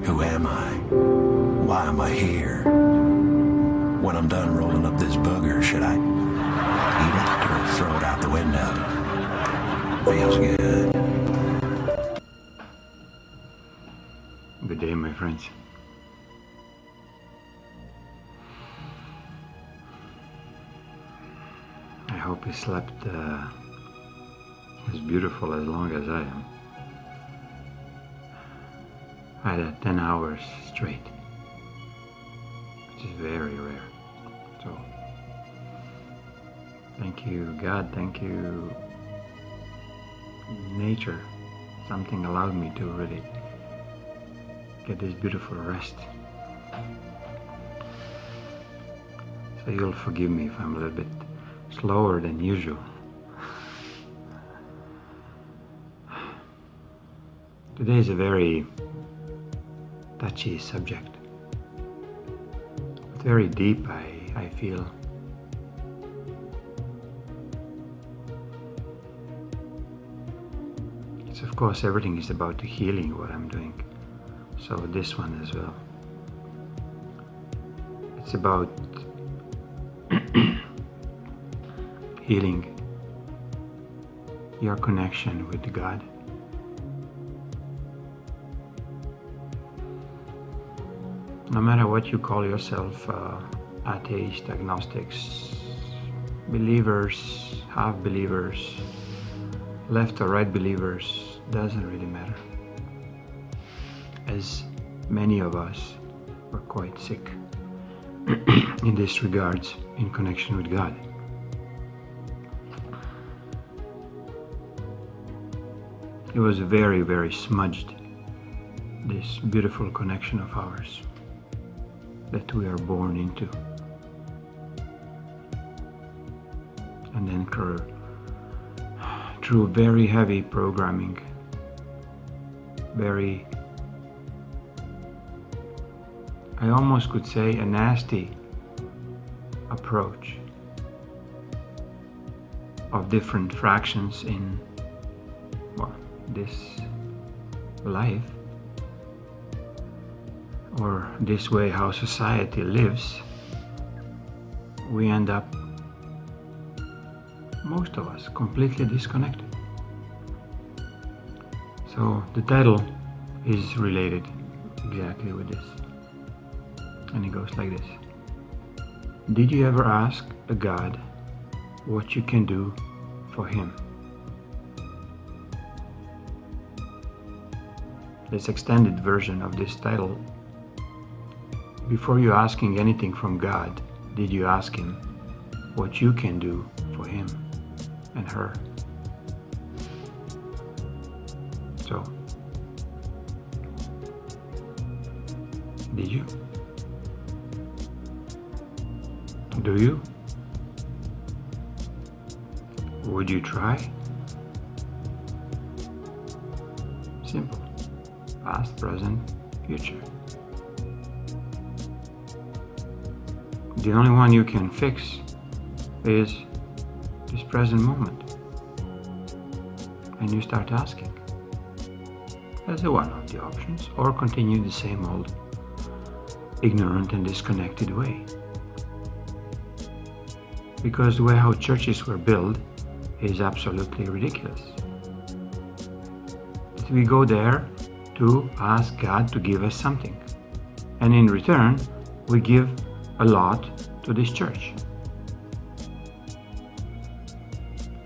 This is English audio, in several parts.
Who am I? Why am I here? When I'm done rolling up this booger, should I eat it or throw it out the window? Feels good. Good day, my friends. I hope you slept as beautiful as long as I am. I had 10 hours straight, which is very rare. So, thank you, God, thank you, nature. Something allowed me to really get this beautiful rest. So you'll forgive me if I'm a little bit slower than usual. Today is a very touchy subject. It's very deep, I feel. It's, of course, everything is about the healing, what I'm doing. So this one as well. It's about healing your connection with God. No matter what you call yourself, atheist, agnostics, believers, half believers, left or right believers, doesn't really matter. As many of us were quite sick in this regards in connection with God. It was very, very smudged, this beautiful connection of ours that we are born into. And then through very heavy programming, very, I almost could say a nasty approach of different fractions in, well, this life, or this way how society lives, we end up, most of us, completely disconnected. So the title is related exactly with this. And it goes like this. Did you ever ask a God what you can do for Him? This extended version of this title. Before you asking anything from God, did you ask Him what you can do for Him and her? So, did you? Do you? Would you try? Simple. Past, present, future. The only one you can fix is this present moment. And you start asking. That's one of the options. Or continue the same old ignorant and disconnected way. Because the way how churches were built is absolutely ridiculous. We go there to ask God to give us something. And in return, we give a lot to this church.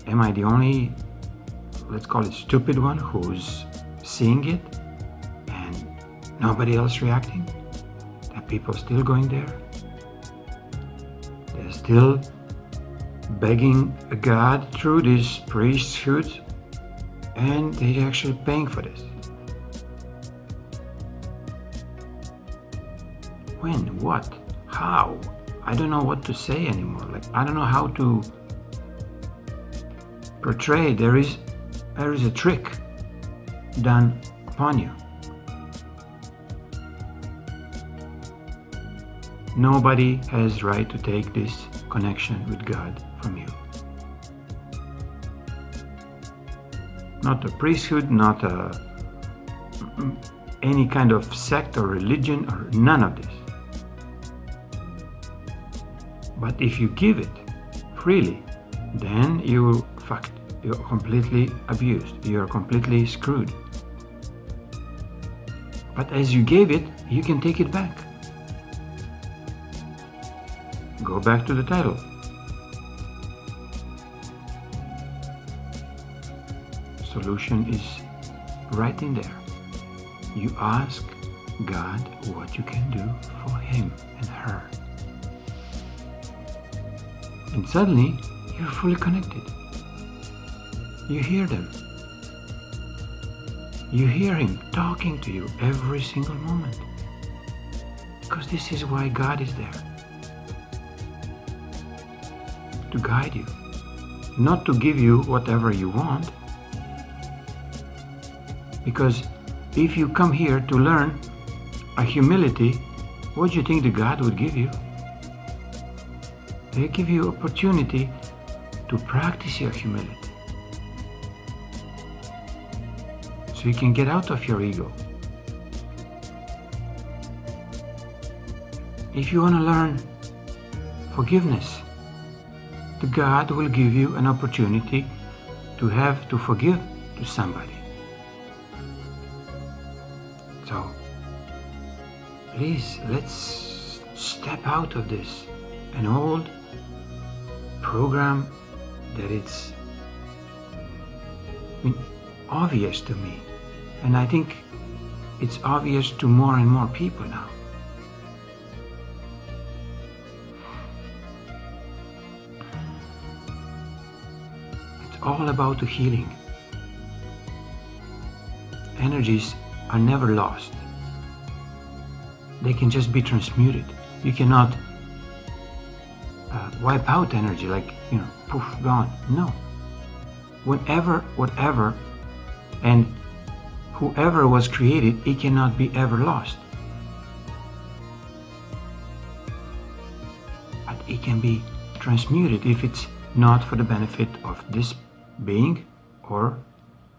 Am I the only, let's call it stupid one, who's seeing it and nobody else reacting? That people still going there? They're still begging God through this priesthood, and they're actually paying for this. When? What? How? I don't know what to say anymore. I don't know how to portray. There is a trick done upon you. Nobody has right to take this connection with God from you. Not a priesthood, not any kind of sect or religion or none of this. But if you give it freely, then you're fucked. You're completely abused. You're completely screwed. But as you gave it, you can take it back. Go back to the title. Solution is right in there. You ask God what you can do for him and her. And suddenly, you're fully connected. You hear them. You hear him talking to you every single moment. Because this is why God is there. To guide you. Not to give you whatever you want. Because if you come here to learn a humility, what do you think the God would give you? They give you opportunity to practice your humility. So you can get out of your ego. If you want to learn forgiveness, the God will give you an opportunity to have to forgive to somebody. So, please, let's step out of this, an old program that it's obvious to me, and I think it's obvious to more and more people now. It's all about the healing. Energies are never lost. They can just be transmuted. You cannot wipe out energy like, poof, gone. No. Whenever, whatever, and whoever was created, it cannot be ever lost. But it can be transmuted if it's not for the benefit of this being or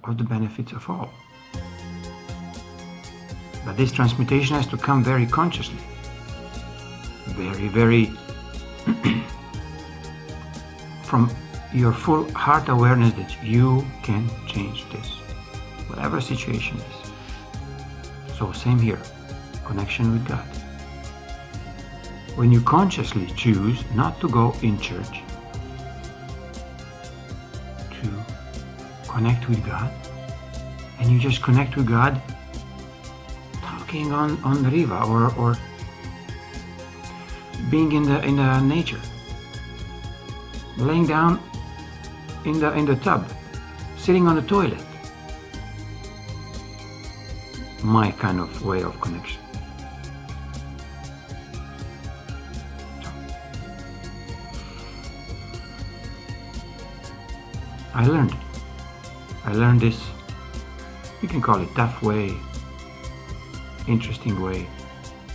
of the benefits of all. But this transmutation has to come very consciously. Very, very from your full heart awareness that you can change this, whatever situation is. So same here, connection with God. When you consciously choose not to go in church, to connect with God, and you just connect with God talking on the river or being in the nature, laying down in the tub, sitting on the toilet. My kind of way of connection. So, I learned this, you can call it tough way, interesting way,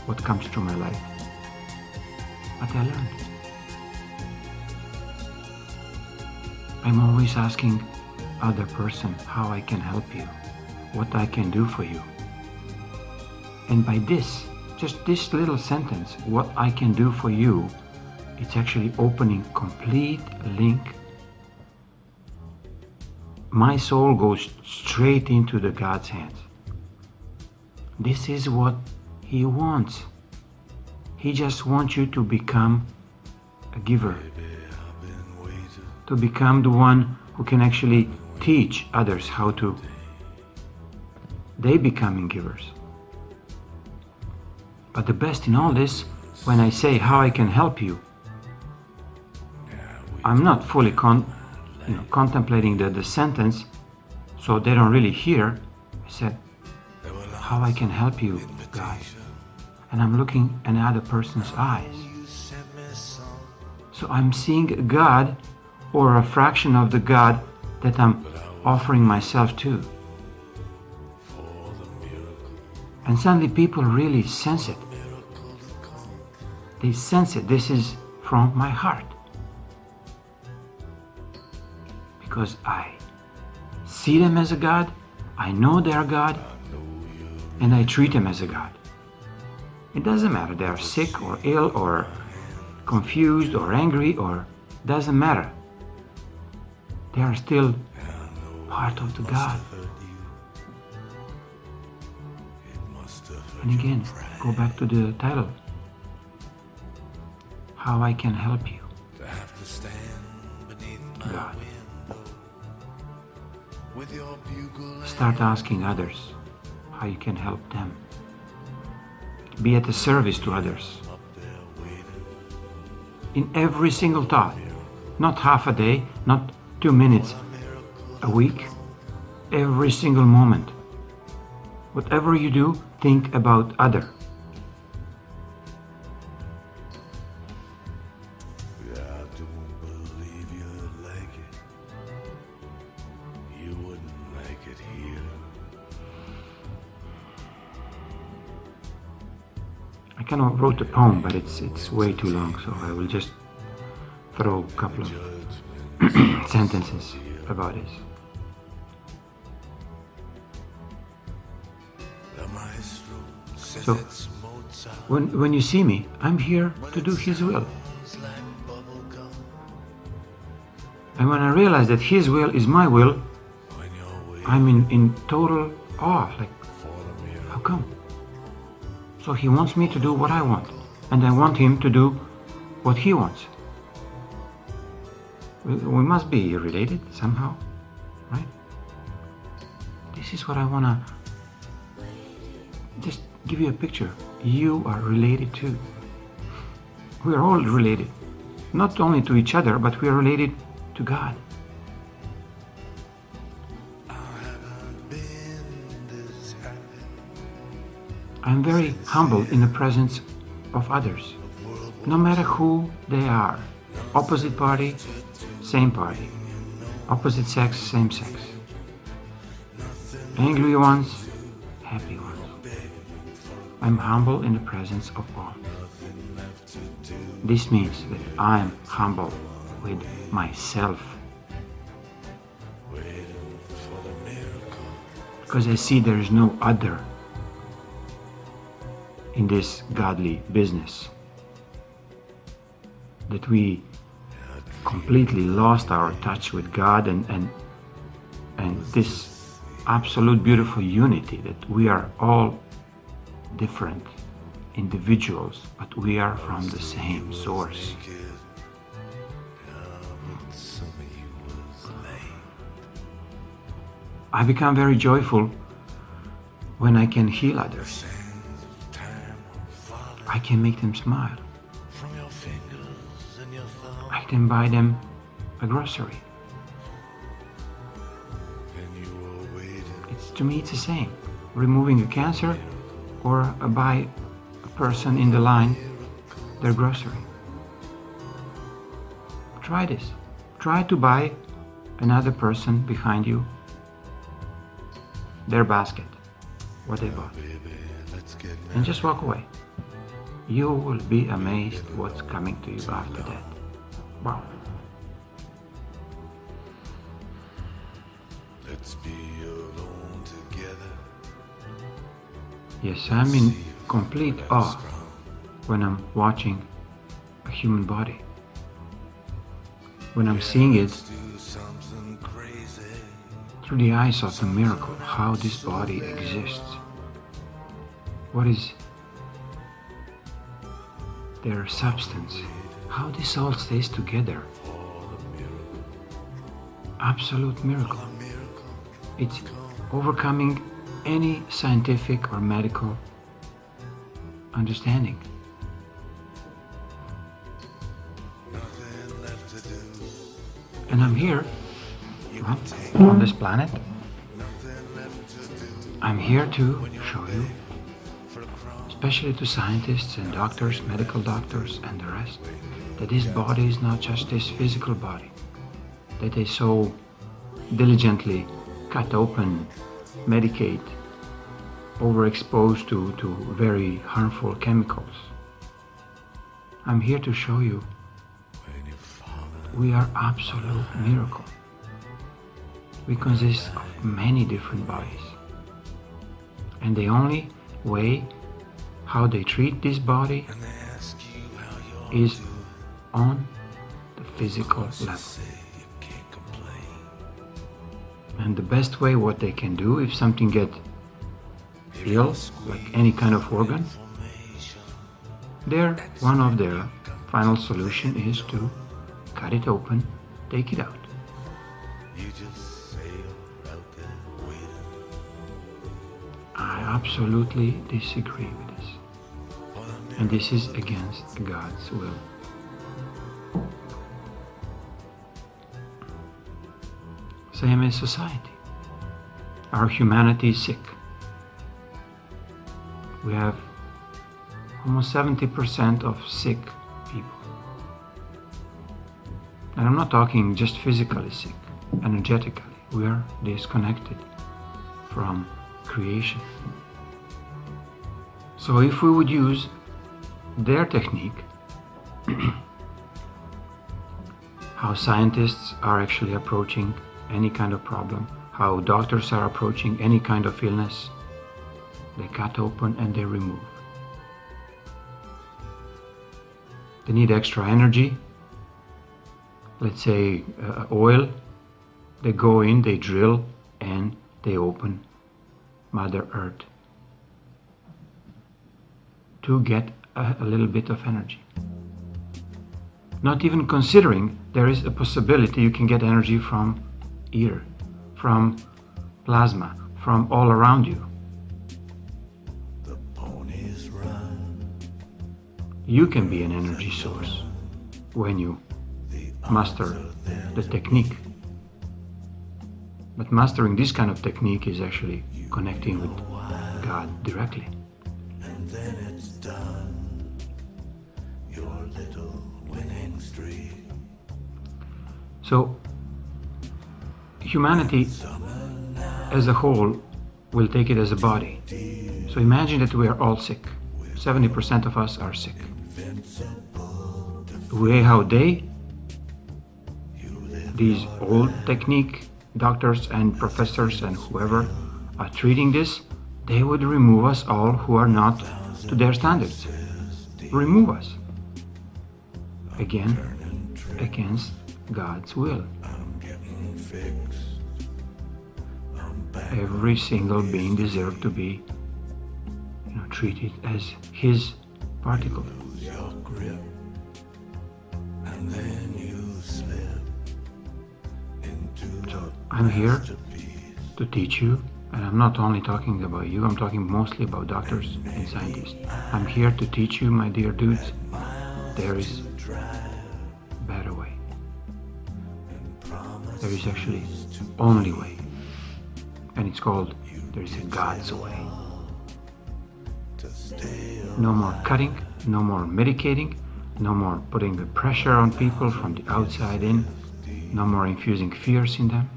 what comes through my life. But I learned. I'm always asking other person how I can help you, what I can do for you. And by this, just this little sentence, what I can do for you, it's actually opening complete link. My soul goes straight into the God's hands. This is what He wants. He just wants you to become a giver. To become the one who can actually teach others how to. They becoming givers. But the best in all this, when I say how I can help you, I'm not fully contemplating the sentence, so they don't really hear. I said, how I can help you, guys. And I'm looking in another person's eyes. So I'm seeing God, or a fraction of the God that I'm offering myself to. And suddenly people really sense it. They sense it. This is from my heart. Because I see them as a God. I know they're God. and I treat them as a God. It doesn't matter they are sick or ill or confused or angry, or doesn't matter. They are still part of the God. And again, go back to the title. How I can help you. God. Start asking others how you can help them. Be at the service to others. In every single thought. Not half a day, not 2 minutes a week. Every single moment. Whatever you do, think about other. I kind of wrote a poem, but it's way too long, so I will just throw a couple of sentences about this. So, when you see me, I'm here to do His will. And when I realize that His will is my will, I'm in total awe, like, how come? So He wants me to do what I want, and I want Him to do what He wants. We must be related somehow, right? This is what I want to just give you a picture. You are related too. We are all related, not only to each other, but we are related to God. I'm very humble in the presence of others, no matter who they are. Opposite party, same party. Opposite sex, same sex. Angry ones, happy ones. I'm humble in the presence of all. This means that I'm humble with myself. Because I see there is no other in this godly business. That we completely lost our touch with God and this absolute beautiful unity, that we are all different individuals, but we are from the same source. I become very joyful when I can heal others. I can make them smile. I can buy them a grocery. To me, it's the same. Removing a cancer or buy a person in the line their grocery. Try this. Try to buy another person behind you their basket, what they bought, and just walk away. You will be amazed what's coming to you after that. Wow. Let's be alone together. Yes, I'm in complete awe when I'm watching a human body. When I'm seeing it through the eyes of the miracle, how this body exists. What is their substance? How this all stays together. Absolute miracle. It's overcoming any scientific or medical understanding. And I'm here, on this planet. I'm here to show you, especially to scientists and doctors, medical doctors and the rest, that this body is not just this physical body, that they so diligently cut open, medicate, overexposed to very harmful chemicals. I'm here to show you we are absolute miracle. We consist of many different bodies. And the only way how they treat this body and they ask you how you're is on the physical level. say you can't complain. And the best way what they can do if something get ill, like any kind of organ, one of their final solution is to cut it open, take it out. You just sail out there waiting I absolutely disagree with this. for the And this is against God's will. Same as society. Our humanity is sick. We have almost 70% of sick people. And I'm not talking just physically sick, energetically. We are disconnected from creation. So if we would use their technique, how scientists are actually approaching any kind of problem, how doctors are approaching any kind of illness, they cut open and they remove. They need extra energy, let's say oil, they go in, they drill, and they open Mother Earth to get a little bit of energy. Not even considering there is a possibility you can get energy from air, from plasma, from all around you. the ponies run. You can be an energy source when you master the technique. But mastering this kind of technique is actually connecting with God directly. And then it's done. Your little winning streak. So humanity as a whole will take it as a body. So imagine that we are all sick. 70% of us are sick. The way how these old technique doctors and professors and whoever are treating this, they would remove us all who are not to their standards. Remove us. Again, against God's will. I'm getting fixed. I'm back. Every single being deserves to be treated as his particle. Lose your grip. And then you slip into the I'm here masterpiece. to teach you, and I'm not only talking about you, I'm talking mostly about doctors and scientists. I'm here to teach you, my dear dudes, there is a better way. There is actually only way. And it's called, there is a God's way. No more cutting, no more medicating, no more putting the pressure on people from the outside in, no more infusing fears in them.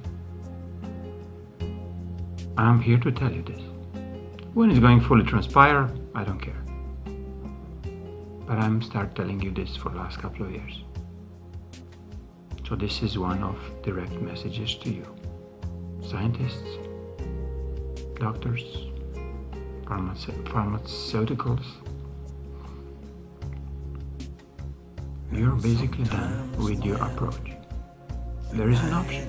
I'm here to tell you this. When it's going fully transpire, I don't care. But I'm start telling you this for the last couple of years. So this is one of direct messages to you. Scientists, doctors, pharmaceuticals, you're basically done with your approach. There is an option.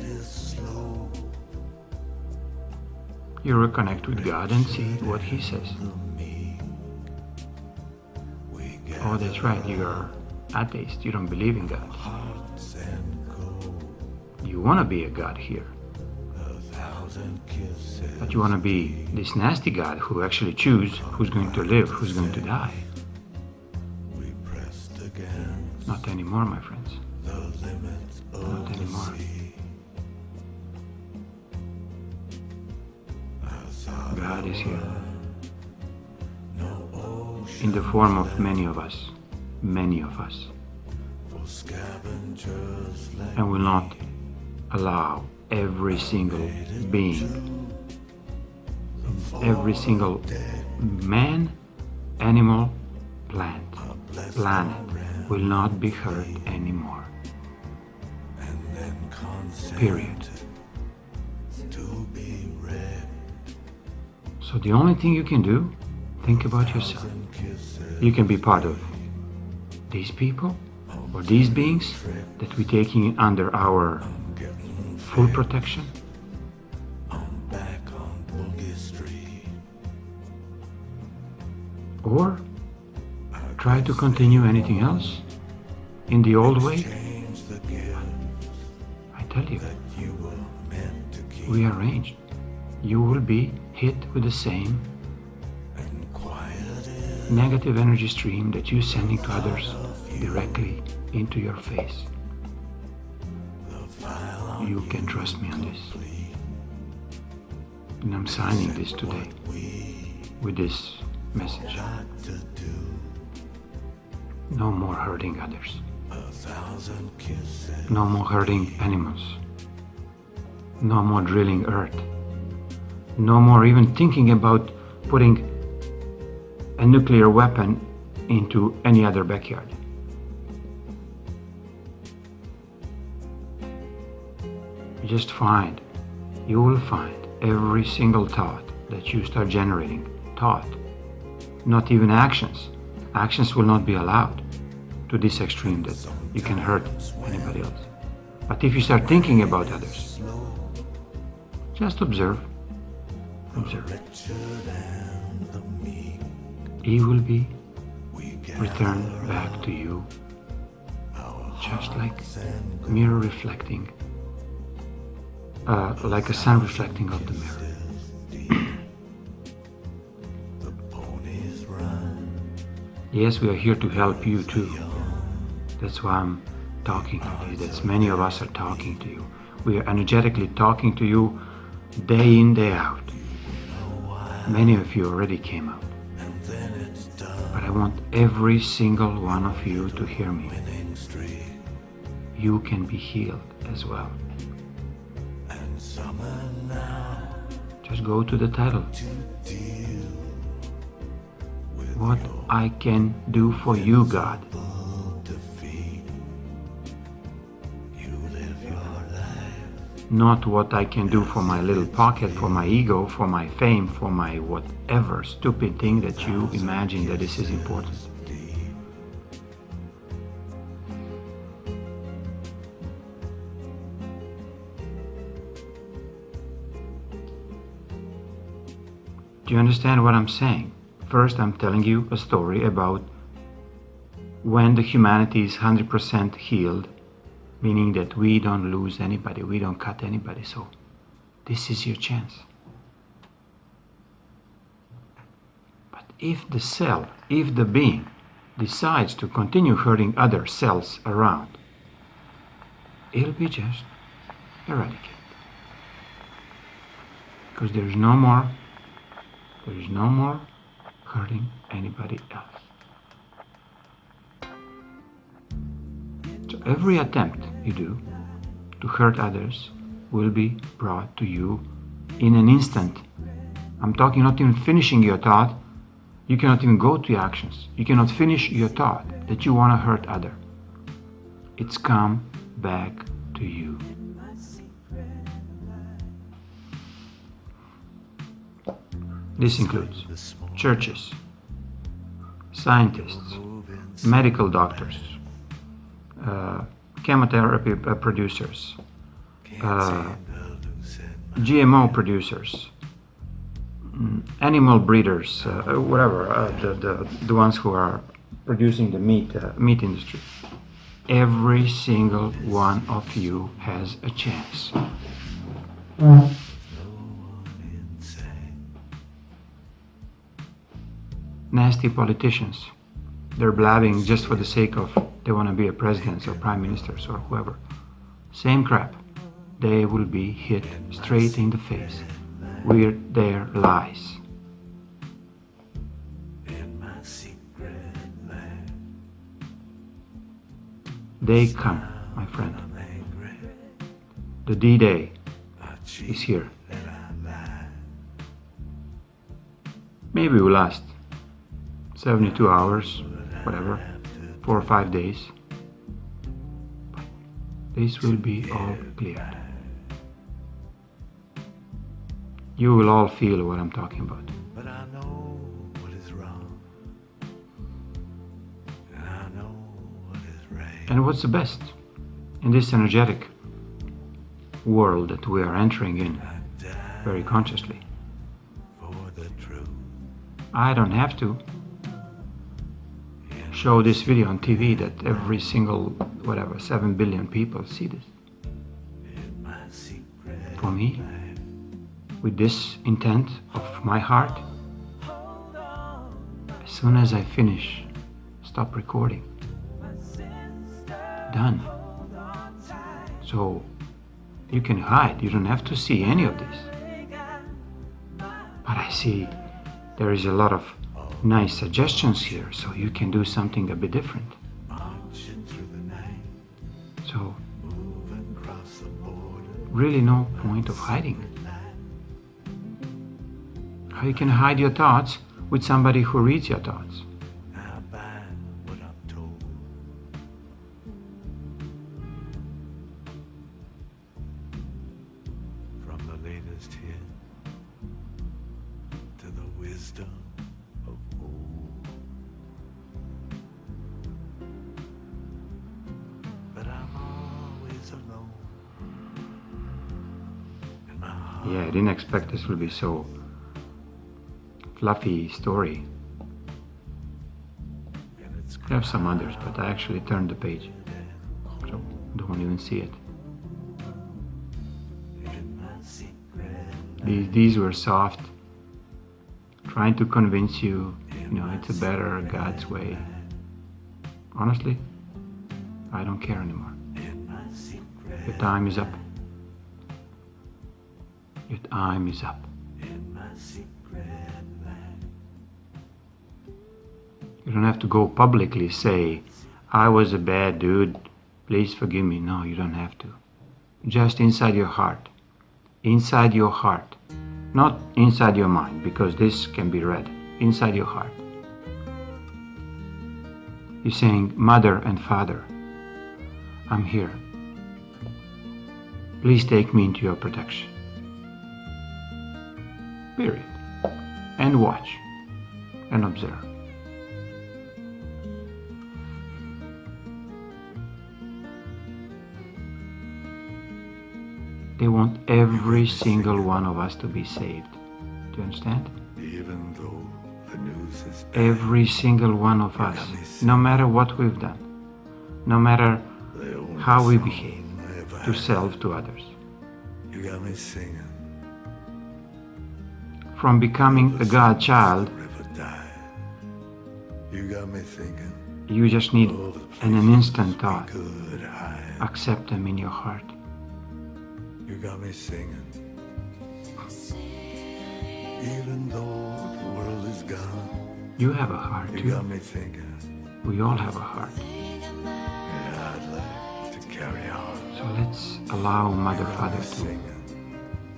You reconnect with God and see what He says. Oh, that's right, you're atheist, you don't believe in God. You want to be a God here. But you want to be this nasty God who actually chooses who's going to live, who's going to die. Not anymore, my friends. Not anymore. God is here. In the form of many of us. Many of us. And will not allow every single being, every single man, animal, plant, planet will not be hurt anymore. So So the only thing you can do, think about yourself. You can be part of these people or these beings that we're taking under our full protection, Back on Boogie Street. or try to continue anything else in the old way. Change the gift I tell you, you were meant to keep. rearranged. You will be hit with the same And quiet is negative energy stream that you're sending to others directly into your face. the file You can trust me on this. And I'm signing this today with this message. to do. No more hurting others. 1,000 kisses. No more hurting animals. No more drilling earth. No more even thinking about putting a nuclear weapon into any other backyard. Just find, you will find every single thought that you start generating, thought, not even actions. Actions will not be allowed to this extreme that you can hurt anybody else. But if you start thinking about others, just observe. Observe. He will be returned back to you, just like mirror reflecting, like a sun reflecting off the mirror. Yes, we are here to help you too. That's why I'm talking to you. That's many of us are talking to you. We are energetically talking to you day in, day out. Many of you already came out. But I want every single one of you to hear me. You can be healed as well. Just go to the title. What I can do for you, God. Not what I can do for my little pocket, for my ego, for my fame, for my whatever stupid thing that you imagine that this is important. Do you understand what I'm saying? First, I'm telling you a story about when the humanity is 100% healed, meaning that we don't lose anybody, we don't cut anybody. So this is your chance. But if the cell, if the being decides to continue hurting other cells around, it'll be just eradicated. Because there's no more hurting anybody else. So every attempt you do to hurt others will be brought to you in an instant. I'm talking not even finishing your thought. You cannot even go to your actions. You cannot finish your thought that you want to hurt other. It's come back to you. This includes churches, scientists, medical doctors, chemotherapy producers, GMO producers, animal breeders, whatever, the ones who are producing the meat industry. Every single one of you has a chance. Nasty politicians, they're blabbing just for the sake of they want to be a president or prime ministers or whoever. Same crap. They will be hit straight in the face with their lies. They come, my friend. The D-Day is here. Maybe it will last 72 hours, whatever, 4 or 5 days. But this will be all cleared. You will all feel what I'm talking about. And what's the best? In this energetic world that we are entering in very consciously, for the truth. I don't have to show this video on TV that every single, 7 billion people see this. In my secret For me, with this intent of my heart, as soon as I finish, stop recording. Done. So you can hide, you don't have to see any of this. But I see there is a lot of nice suggestions here, so you can do something a bit different. marching through the night, So moving across the border. really no point of hiding. How you can hide your thoughts with somebody who reads your thoughts? Now by what I'm told, from the latest hit to the wisdom of old. But I'm always alone. And my heart Yeah, I didn't expect this would be so fluffy story. and it's I have some others, but I actually turned the page, so don't even see it. in my secret. These were soft, trying to convince you, it's a better God's way. Honestly, I don't care anymore. In my secret. Your time is up. Your time is up. In my secret land. You don't have to go publicly say, I was a bad dude, please forgive me. No, you don't have to. Just inside your heart. Inside your heart. Not inside your mind, because this can be read. Inside your heart. You're saying, Mother and Father, I'm here. Please take me into your protection. Period. And watch. And observe. They want every single one of us to be saved. Do you understand? Even though the news is bad, Every single one of us, no matter what we've done, no matter the only how we song behave, I ever to had. self, to others. You got me singing. From becoming a God child, River died. You got me thinking. you just need Oh, the an places instant we thought. could hide. Accept them in your heart. You got me singing. Even though the world is gone, You have a heart you too. got me thinking. We all have a heart. Yeah, I'd like to carry on. So let's allow Mother, Father to Singing.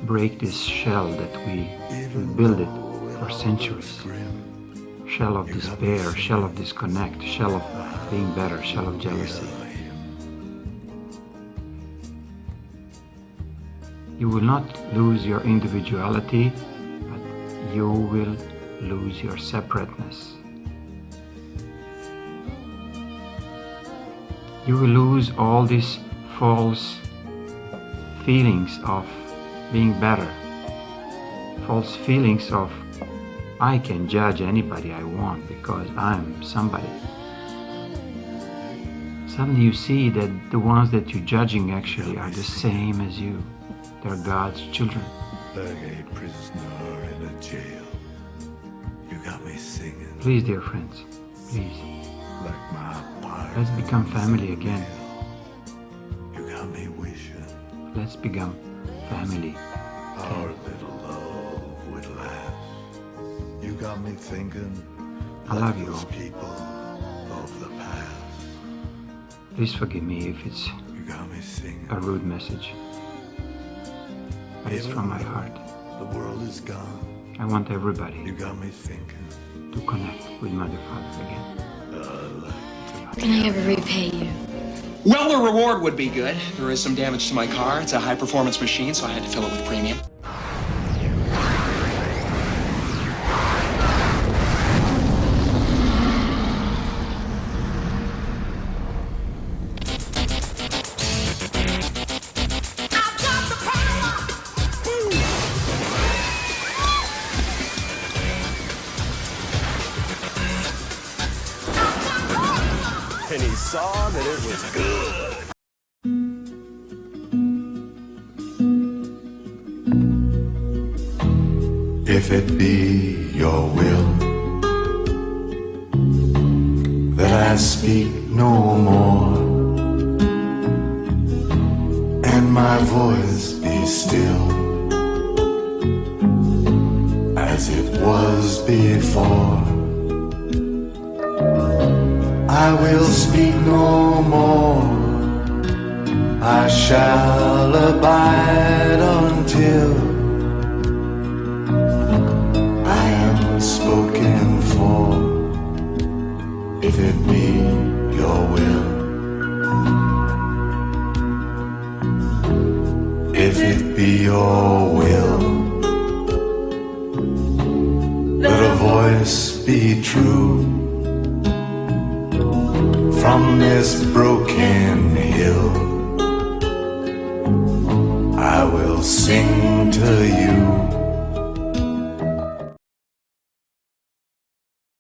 break this shell that we Even build it though it for all centuries. looks grim, Shell of despair, shell of disconnect, shell of being better, shell of jealousy. You will not lose your individuality, but you will lose your separateness. You will lose all these false feelings of being better, false feelings of I can judge anybody I want because I'm somebody. Suddenly you see that the ones that you're judging actually are the same as you. They're God's children. like a prisoner in a jail. You got me singing Please, dear friends, please, like my pirate. let's become family again. You got me wishing Let's become family. our little love would last. You got me thinking. I love like you those all. people of the past. Please forgive me if it's You got me singing. a rude message, but it's from my heart. The world is gone. I want everybody You got me thinking. to connect with Mother, Father again. Can I ever repay you? Well, the reward would be good. There is some damage to my car. It's a high-performance machine, so I had to fill it with premium. and he saw that it was good. If it be your will that I speak no more, and my voice be still as it was before, I will speak no more. I shall abide until I am spoken for. If it be your will, if it be your will, let a voice be true from this broken